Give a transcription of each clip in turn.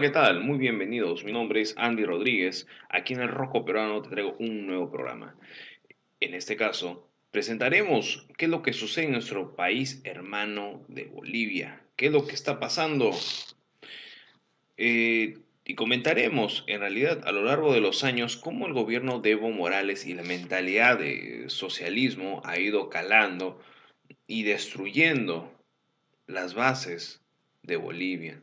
¿Qué tal? Muy bienvenidos. Mi nombre es Andy Rodríguez. Aquí en el Rojo Peruano te traigo un nuevo programa. En este caso, presentaremos qué es lo que sucede en nuestro país hermano de Bolivia, qué es lo que está pasando. Y comentaremos, en realidad, a lo largo de los años, cómo el gobierno de Evo Morales y la mentalidad de socialismo ha ido calando y destruyendo las bases de Bolivia.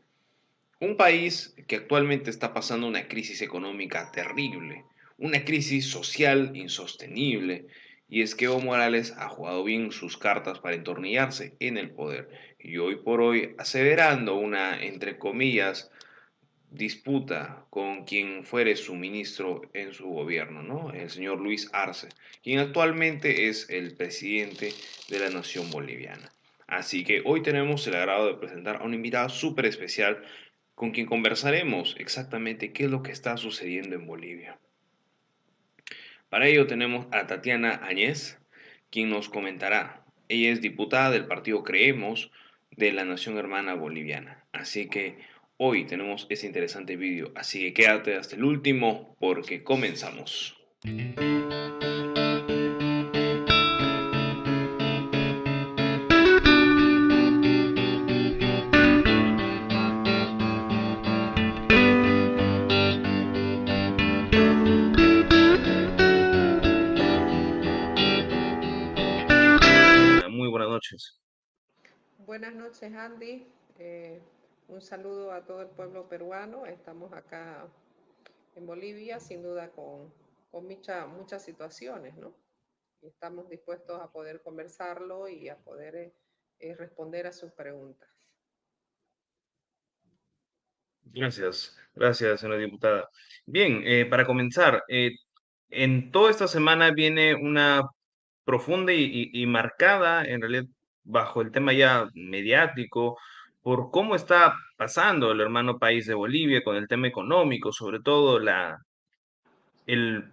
Un país que actualmente está pasando una crisis económica terrible, una crisis social insostenible, y es que Evo Morales ha jugado bien sus cartas para entornillarse en el poder, y hoy por hoy aseverando una, entre comillas, disputa con quien fuere su ministro en su gobierno, ¿no? El señor Luis Arce, quien actualmente es el presidente de la nación boliviana. Así que hoy tenemos el agrado de presentar a una invitada súper especial con quien conversaremos exactamente qué es lo que está sucediendo en Bolivia. Para ello tenemos a Tatiana Añez, quien nos comentará. Ella es diputada del partido Creemos de la Nación Hermana Boliviana. Así que hoy tenemos ese interesante vídeo. Así que quédate hasta el último porque comenzamos. Muy buenas noches. Buenas noches, Andy. Eh, un saludo a todo el pueblo peruano. Estamos acá en Bolivia, sin duda con muchas situaciones, ¿no? Y estamos dispuestos a poder conversarlo y a poder responder a sus preguntas. Gracias, señora diputada. Bien, para comenzar, en toda esta semana viene una profunda y marcada, en realidad, bajo el tema ya mediático, por cómo está pasando el hermano país de Bolivia con el tema económico, sobre todo el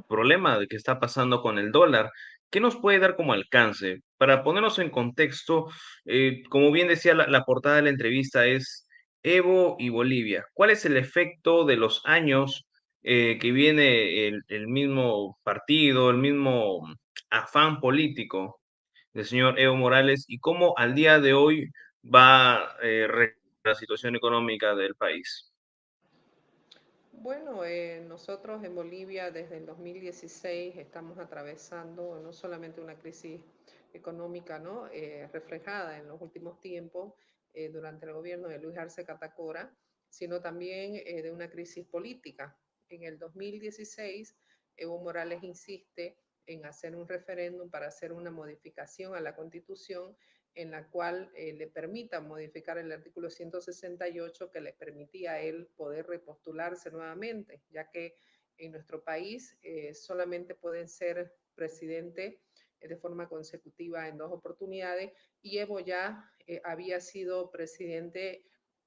problema de que está pasando con el dólar. ¿Qué nos puede dar como alcance? Para ponernos en contexto, como bien decía la portada de la entrevista, es Evo y Bolivia. ¿Cuál es el efecto de los años que viene el mismo partido, el mismo afán político del señor Evo Morales y cómo al día de hoy va la situación económica del país? Bueno, nosotros en Bolivia desde el 2016 estamos atravesando no solamente una crisis económica, ¿no? Reflejada en los últimos tiempos durante el gobierno de Luis Arce Catacora, sino también de una crisis política. En el 2016, Evo Morales insiste en hacer un referéndum para hacer una modificación a la Constitución en la cual le permita modificar el artículo 168 que le permitía a él poder repostularse nuevamente, ya que en nuestro país solamente pueden ser presidente de forma consecutiva en dos oportunidades y Evo ya había sido presidente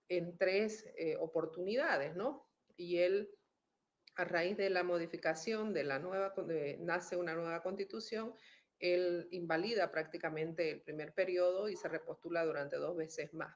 en tres oportunidades, ¿no? Y él a raíz de la modificación de la nueva, nace una nueva constitución, él invalida prácticamente el primer periodo y se repostula durante dos veces más.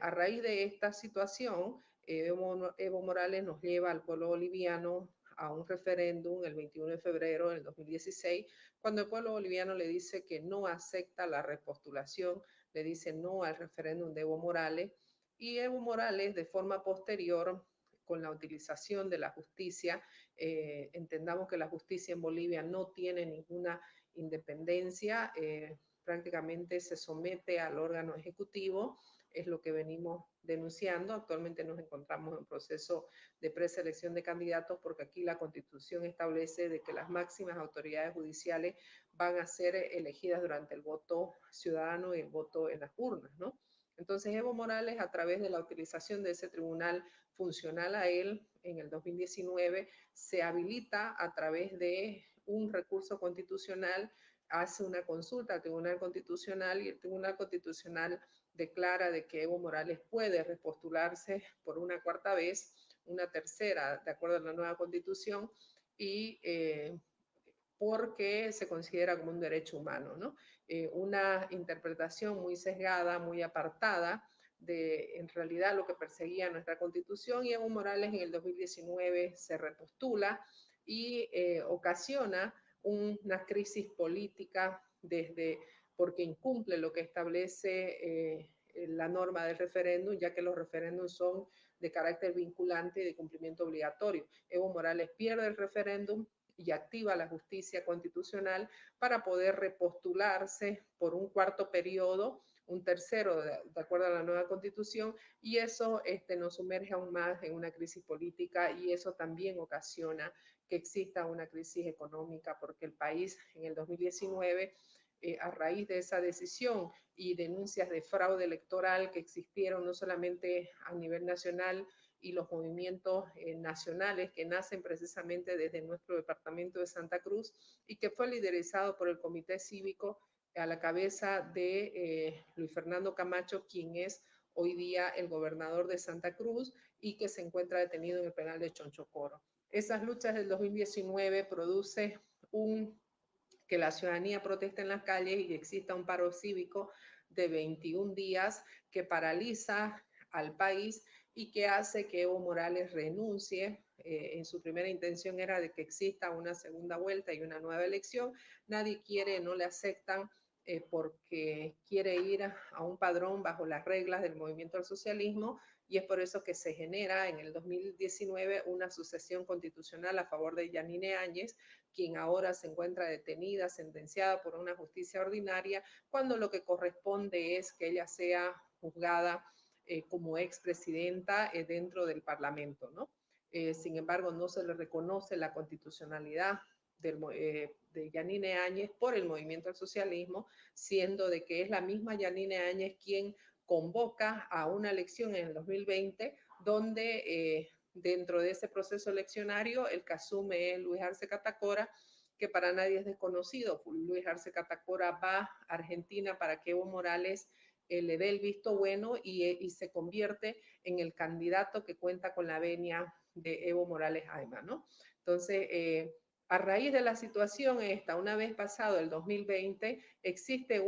A raíz de esta situación, Evo Morales nos lleva al pueblo boliviano a un referéndum el 21 de febrero del 2016, cuando el pueblo boliviano le dice que no acepta la repostulación, le dice no al referéndum de Evo Morales, y Evo Morales de forma posterior con la utilización de la justicia. Entendamos que la justicia en Bolivia no tiene ninguna independencia, prácticamente se somete al órgano ejecutivo, es lo que venimos denunciando. Actualmente nos encontramos en proceso de preselección de candidatos porque aquí la Constitución establece de que las máximas autoridades judiciales van a ser elegidas durante el voto ciudadano y el voto en las urnas, ¿no? Entonces Evo Morales, a través de la utilización de ese tribunal funcional a él en el 2019, se habilita a través de un recurso constitucional, hace una consulta al Tribunal Constitucional y el Tribunal Constitucional declara de que Evo Morales puede repostularse por una cuarta vez, una tercera, de acuerdo a la nueva constitución, y porque se considera como un derecho humano, ¿no? Una interpretación muy sesgada, muy apartada en realidad lo que perseguía nuestra Constitución, y Evo Morales en el 2019 se repostula y ocasiona una crisis política porque incumple lo que establece la norma del referéndum, ya que los referéndums son de carácter vinculante y de cumplimiento obligatorio. Evo Morales pierde el referéndum y activa la justicia constitucional para poder repostularse por un cuarto periodo, un tercero, de acuerdo a la nueva constitución, y eso nos sumerge aún más en una crisis política, y eso también ocasiona que exista una crisis económica, porque el país en el 2019, a raíz de esa decisión y denuncias de fraude electoral que existieron no solamente a nivel nacional, y los movimientos nacionales que nacen precisamente desde nuestro departamento de Santa Cruz, y que fue liderizado por el Comité Cívico a la cabeza de Luis Fernando Camacho, quien es hoy día el gobernador de Santa Cruz y que se encuentra detenido en el penal de Chonchocoro. Esas luchas del 2019 produce que la ciudadanía proteste en las calles y exista un paro cívico de 21 días que paraliza al país y que hace que Evo Morales renuncie. En su primera intención era de que exista una segunda vuelta y una nueva elección. Nadie quiere, no le aceptan porque quiere ir a un padrón bajo las reglas del movimiento al socialismo, y es por eso que se genera en el 2019 una sucesión constitucional a favor de Yanine Áñez, quien ahora se encuentra detenida, sentenciada por una justicia ordinaria, cuando lo que corresponde es que ella sea juzgada como expresidenta dentro del Parlamento, ¿no? Sin embargo, no se le reconoce la constitucionalidad de Yanine Áñez por el movimiento al socialismo, siendo de que es la misma Yanine Áñez quien convoca a una elección en el 2020, donde dentro de ese proceso eleccionario el que asume es Luis Arce Catacora, que para nadie es desconocido. Luis Arce Catacora va a Argentina para que Evo Morales le dé el visto bueno y se convierte en el candidato que cuenta con la venia de Evo Morales Ayma, ¿no? Entonces, a raíz de la situación esta, una vez pasado el 2020, existe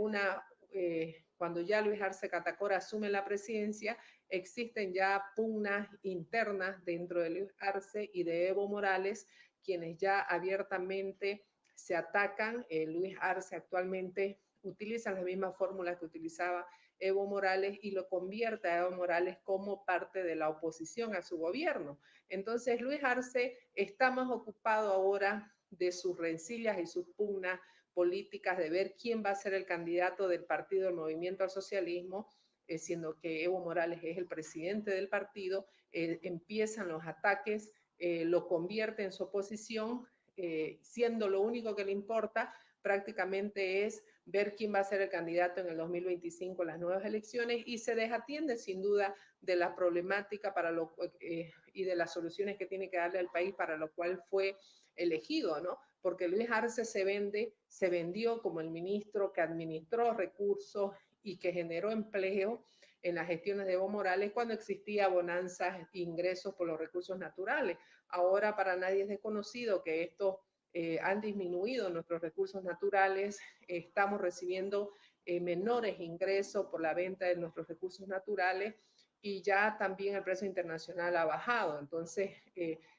cuando ya Luis Arce Catacora asume la presidencia, existen ya pugnas internas dentro de Luis Arce y de Evo Morales, quienes ya abiertamente se atacan. Luis Arce actualmente utiliza las mismas fórmulas que utilizaba Evo Morales y lo convierte a Evo Morales como parte de la oposición a su gobierno. Entonces Luis Arce está más ocupado ahora de sus rencillas y sus pugnas políticas, de ver quién va a ser el candidato del partido del Movimiento al Socialismo, siendo que Evo Morales es el presidente del partido. Empiezan los ataques, lo convierte en su oposición, siendo lo único que le importa prácticamente es ver quién va a ser el candidato en el 2025 en las nuevas elecciones, y se desatiende sin duda de la problemática y de las soluciones que tiene que darle al país, para lo cual fue elegido, ¿no? Porque Luis Arce se vendió como el ministro que administró recursos y que generó empleo en las gestiones de Evo Morales cuando existía bonanzas e ingresos por los recursos naturales. Ahora para nadie es desconocido que estos han disminuido nuestros recursos naturales, estamos recibiendo menores ingresos por la venta de nuestros recursos naturales, y ya también el precio internacional ha bajado. Entonces,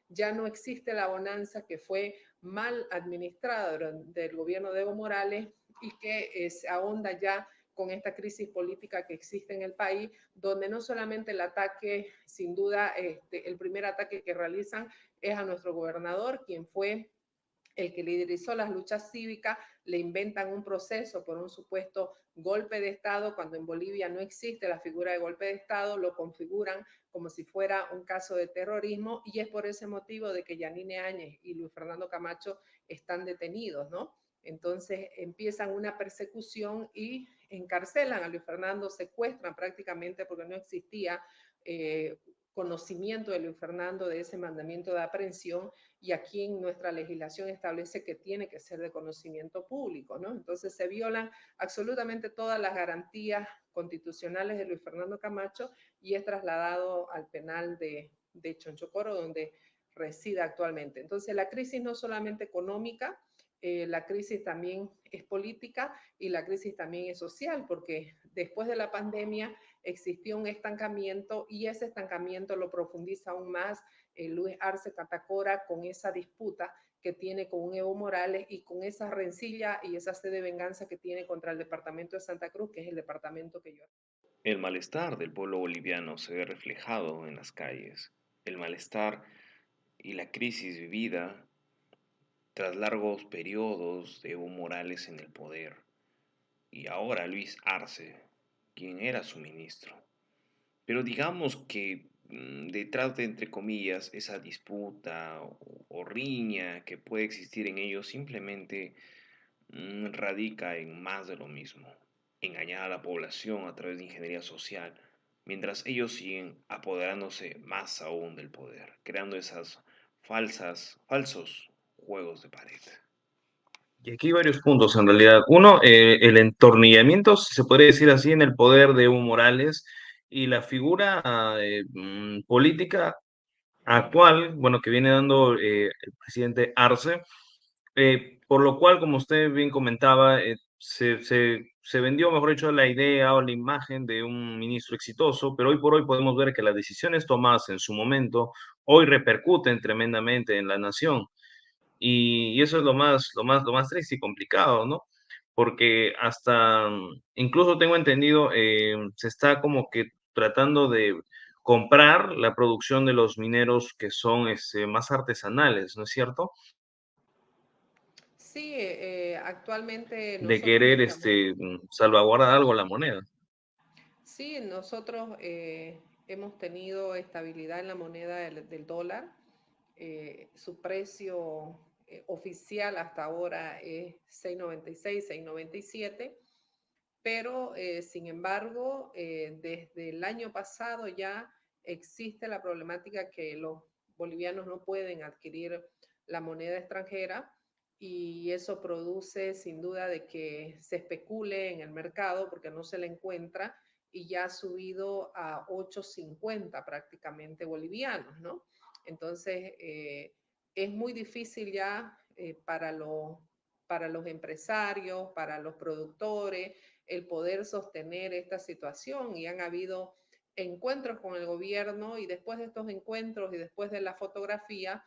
ya no existe la bonanza que fue mal administrada durante el gobierno de Evo Morales, y que se ahonda ya con esta crisis política que existe en el país, donde no solamente el ataque, sin duda, el primer ataque que realizan es a nuestro gobernador, quien fue el que liderizó las luchas cívicas. Le inventan un proceso por un supuesto golpe de Estado, cuando en Bolivia no existe la figura de golpe de Estado, lo configuran como si fuera un caso de terrorismo, y es por ese motivo de que Yanine Áñez y Luis Fernando Camacho están detenidos, ¿no? Entonces empiezan una persecución y encarcelan a Luis Fernando, secuestran prácticamente, porque no existía conocimiento de Luis Fernando de ese mandamiento de aprehensión, y aquí en nuestra legislación establece que tiene que ser de conocimiento público, ¿no? Entonces se violan absolutamente todas las garantías constitucionales de Luis Fernando Camacho, y es trasladado al penal de Chonchocoro, donde reside actualmente. Entonces la crisis no solamente económica, la crisis también es política, y la crisis también es social, porque después de la pandemia existió un estancamiento y ese estancamiento lo profundiza aún más Luis Arce Catacora con esa disputa que tiene con Evo Morales y con esa rencilla y esa sed de venganza que tiene contra el departamento de Santa Cruz, que es el departamento que yo. El malestar del pueblo boliviano se ve reflejado en las calles. El malestar y la crisis vivida tras largos periodos de Evo Morales en el poder y ahora Luis Arce, quien era su ministro. Pero digamos que detrás de, entre comillas, esa disputa o riña que puede existir en ellos simplemente radica en más de lo mismo, engañar a la población a través de ingeniería social, mientras ellos siguen apoderándose más aún del poder, creando esas falsos juegos de pared. Y aquí hay varios puntos en realidad. Uno, el entornillamiento, si se podría decir así, en el poder de Evo Morales y la figura política actual, bueno, que viene dando el presidente Arce, por lo cual, como usted bien comentaba, se vendió, mejor dicho, la idea o la imagen de un ministro exitoso, pero hoy por hoy podemos ver que las decisiones tomadas en su momento hoy repercuten tremendamente en la nación. Y eso es lo más triste y complicado, ¿no? Porque hasta, incluso tengo entendido, se está como que tratando de comprar la producción de los mineros que son más artesanales, ¿no es cierto? Sí, actualmente De nosotros querer estamos. salvaguardar algo la moneda. Sí, nosotros hemos tenido estabilidad en la moneda del dólar. Su precio oficial hasta ahora es 6,96, 6,97, pero sin embargo, desde el año pasado ya existe la problemática que los bolivianos no pueden adquirir la moneda extranjera y eso produce sin duda de que se especule en el mercado porque no se le encuentra y ya ha subido a 8,50 prácticamente bolivianos, ¿no? Entonces, es muy difícil ya para los empresarios, para los productores, el poder sostener esta situación y han habido encuentros con el gobierno y después de estos encuentros y después de la fotografía,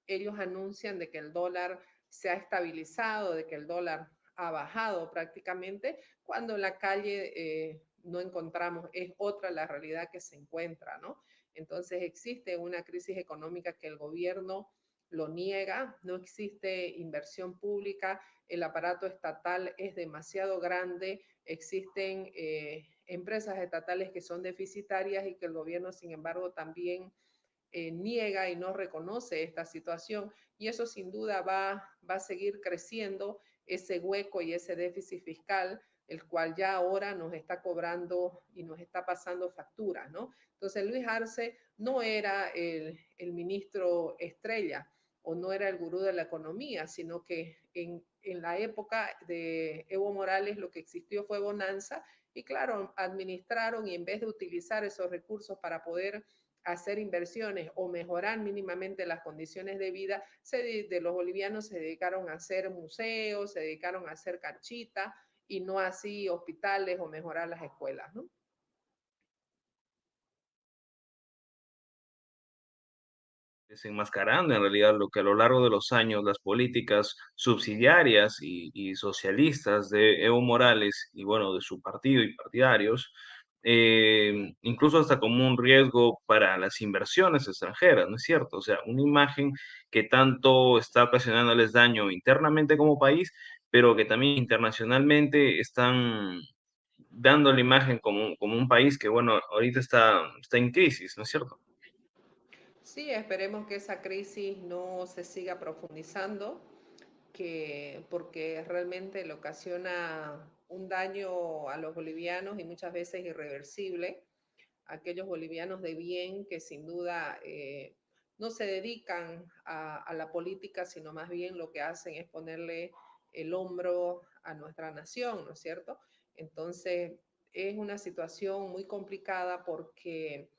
ellos anuncian de que el dólar se ha estabilizado, de que el dólar ha bajado prácticamente, cuando en la calle no encontramos, es otra la realidad que se encuentra, ¿no? Entonces existe una crisis económica que el gobierno lo niega, no existe inversión pública, el aparato estatal es demasiado grande, existen empresas estatales que son deficitarias y que el gobierno, sin embargo, también niega y no reconoce esta situación y eso sin duda va a seguir creciendo ese hueco y ese déficit fiscal, el cual ya ahora nos está cobrando y nos está pasando facturas, ¿no? Entonces Luis Arce no era el ministro estrella o no era el gurú de la economía, sino que en la época de Evo Morales lo que existió fue bonanza y claro, administraron y en vez de utilizar esos recursos para poder hacer inversiones o mejorar mínimamente las condiciones de vida de los bolivianos, se dedicaron a hacer museos, se dedicaron a hacer canchitas y no así hospitales o mejorar las escuelas, ¿no? Desenmascarando en realidad lo que a lo largo de los años las políticas subsidiarias y socialistas de Evo Morales y bueno, de su partido y partidarios, incluso hasta como un riesgo para las inversiones extranjeras, ¿no es cierto? O sea, una imagen que tanto está ocasionándoles daño internamente como país, pero que también internacionalmente están dando la imagen como un país que, bueno, ahorita está en crisis, ¿no es cierto? Sí, esperemos que esa crisis no se siga profundizando, porque realmente le ocasiona un daño a los bolivianos y muchas veces irreversible. Aquellos bolivianos de bien que sin duda no se dedican a la política, sino más bien lo que hacen es ponerle el hombro a nuestra nación, ¿no es cierto? Entonces, es una situación muy complicada porque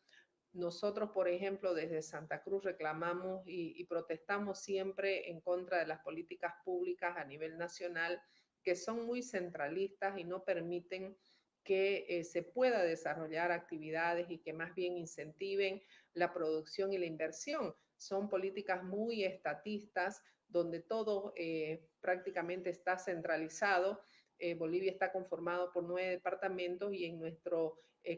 nosotros, por ejemplo, desde Santa Cruz reclamamos y protestamos siempre en contra de las políticas públicas a nivel nacional que son muy centralistas y no permiten que se pueda desarrollar actividades y que más bien incentiven la producción y la inversión. Son políticas muy estatistas donde todo prácticamente está centralizado. Bolivia está conformado por 9 departamentos y en nuestra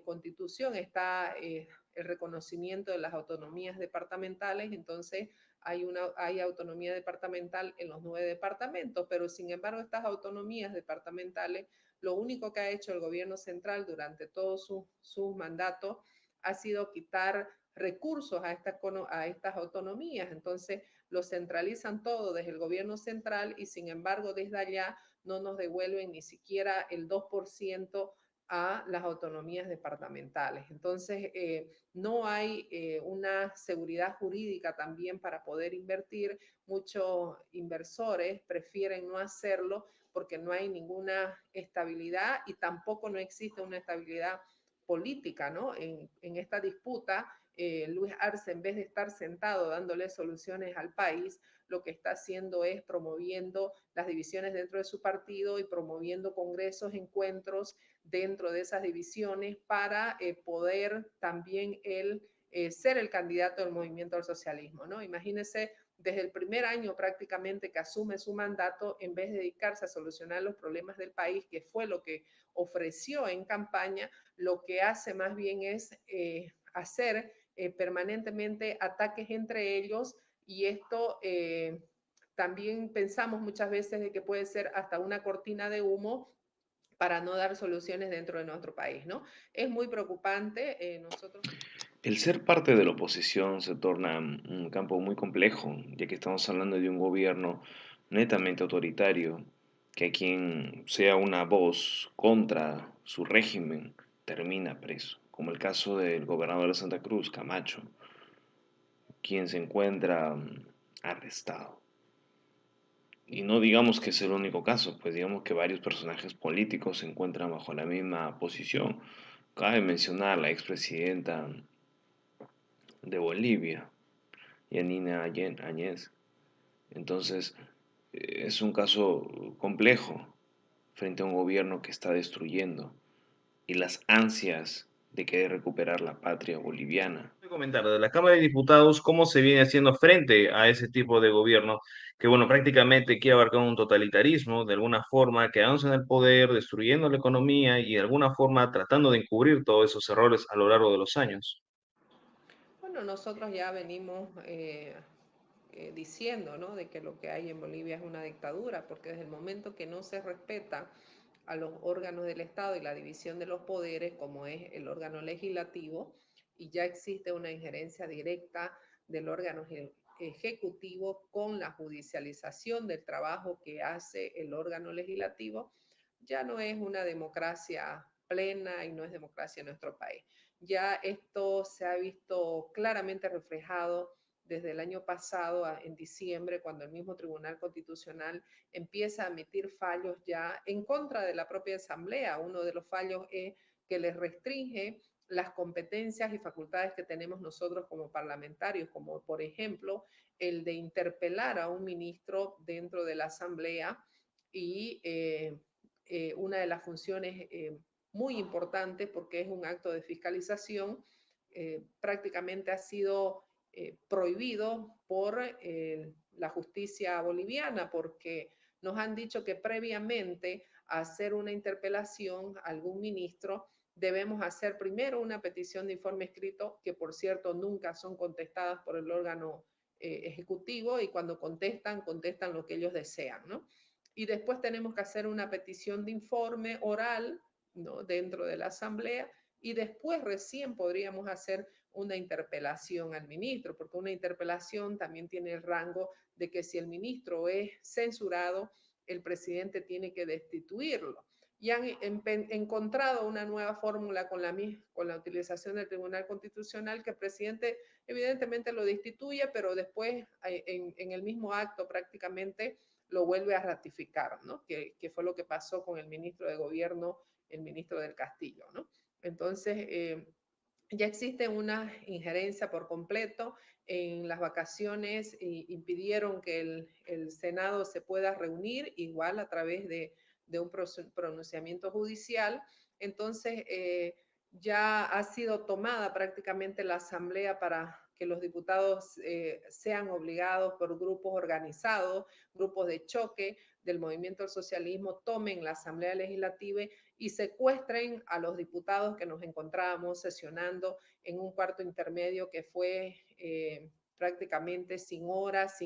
constitución está el reconocimiento de las autonomías departamentales. Entonces hay autonomía departamental en los 9 departamentos, pero sin embargo estas autonomías departamentales, lo único que ha hecho el gobierno central durante todo su mandato ha sido quitar recursos a estas autonomías. Entonces lo centralizan todo desde el gobierno central y sin embargo desde allá no nos devuelven ni siquiera el 2% a las autonomías departamentales. Entonces, no hay una seguridad jurídica también para poder invertir. Muchos inversores prefieren no hacerlo porque no hay ninguna estabilidad y tampoco no existe una estabilidad política, ¿no? En esta disputa, Luis Arce, en vez de estar sentado dándole soluciones al país, lo que está haciendo es promoviendo las divisiones dentro de su partido y promoviendo congresos, encuentros dentro de esas divisiones para poder también él ser el candidato del movimiento al socialismo, ¿no? Imagínense, desde el primer año prácticamente que asume su mandato, en vez de dedicarse a solucionar los problemas del país, que fue lo que ofreció en campaña, lo que hace más bien es hacer permanentemente ataques entre ellos y esto también pensamos muchas veces de que puede ser hasta una cortina de humo para no dar soluciones dentro de nuestro país, ¿no? Es muy preocupante. Nosotros... El ser parte de la oposición se torna un campo muy complejo, ya que estamos hablando de un gobierno netamente autoritario, que a quien sea una voz contra su régimen termina preso, como el caso del gobernador de Santa Cruz, Camacho, quien se encuentra arrestado. Y no digamos que es el único caso, pues digamos que varios personajes políticos se encuentran bajo la misma posición. Cabe mencionar la expresidenta de Bolivia, Yanina Áñez. Entonces, es un caso complejo frente a un gobierno que está destruyendo y las ansias de querer recuperar la patria boliviana. Voy a comentar de la Cámara de Diputados cómo se viene haciendo frente a ese tipo de gobierno que, bueno, prácticamente quiere abarcar un totalitarismo, de alguna forma, quedándose en el poder, destruyendo la economía y de alguna forma tratando de encubrir todos esos errores a lo largo de los años. Bueno, nosotros ya venimos diciendo, ¿no? De que lo que hay en Bolivia es una dictadura, porque desde el momento que no se respeta a los órganos del Estado y la división de los poderes, como es el órgano legislativo, y ya existe una injerencia directa del órgano ejecutivo con la judicialización del trabajo que hace el órgano legislativo, ya no es una democracia plena y no es democracia en nuestro país. Ya esto se ha visto claramente reflejado desde el año pasado, en diciembre, cuando el mismo Tribunal Constitucional empieza a emitir fallos ya en contra de la propia Asamblea. Uno de los fallos es que les restringe las competencias y facultades que tenemos nosotros como parlamentarios, como por ejemplo el de interpelar a un ministro dentro de la Asamblea y una de las funciones muy importantes porque es un acto de fiscalización, prácticamente ha sido prohibido por la justicia boliviana porque nos han dicho que previamente a hacer una interpelación a algún ministro debemos hacer primero una petición de informe escrito que por cierto nunca son contestadas por el órgano ejecutivo y cuando contestan, contestan lo que ellos desean, ¿no? Y después tenemos que hacer una petición de informe oral, ¿no? Dentro de la asamblea y después recién podríamos hacer una interpelación al ministro, porque una interpelación también tiene el rango de que si el ministro es censurado, el presidente tiene que destituirlo. Y han encontrado una nueva fórmula con la utilización del Tribunal Constitucional que el presidente evidentemente lo destituye, pero después en el mismo acto prácticamente lo vuelve a ratificar, ¿no? Que fue lo que pasó con el ministro de Gobierno, el ministro del Castillo, ¿no? Entonces, ya existe una injerencia por completo en las vacaciones y impidieron que el Senado se pueda reunir igual a través de un pronunciamiento judicial Entonces, ya ha sido tomada prácticamente la asamblea para que los diputados sean obligados por grupos organizados, grupos de choque del movimiento al socialismo, tomen la asamblea legislativa y secuestren a los diputados que nos encontrábamos sesionando en un cuarto intermedio que fue prácticamente sin horas,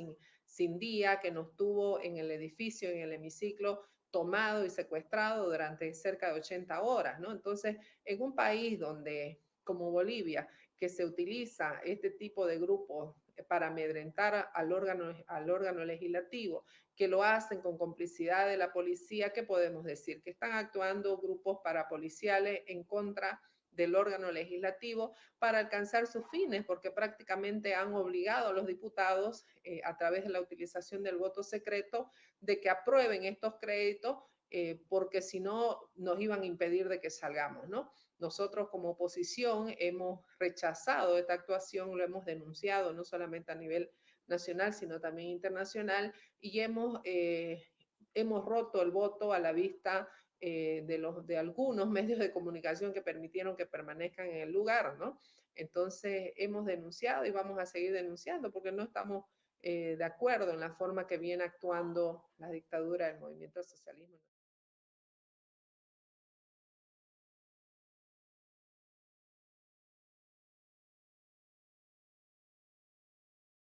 sin día, que nos tuvo en el edificio, en el hemiciclo, tomado y secuestrado durante cerca de 80 horas, ¿no? Entonces, en un país donde, como Bolivia, que se utiliza este tipo de grupos para amedrentar al órgano legislativo, que lo hacen con complicidad de la policía, ¿qué podemos decir? Que están actuando grupos parapoliciales en contra del órgano legislativo para alcanzar sus fines, porque prácticamente han obligado a los diputados, a través de la utilización del voto secreto, de que aprueben estos créditos, porque si no nos iban a impedir de que salgamos, ¿no? Nosotros como oposición hemos rechazado esta actuación, lo hemos denunciado no solamente a nivel nacional, sino también internacional, y hemos roto el voto a la vista de algunos medios de comunicación que permitieron que permanezcan en el lugar, ¿no? Entonces hemos denunciado y vamos a seguir denunciando porque no estamos de acuerdo en la forma que viene actuando la dictadura del movimiento socialismo.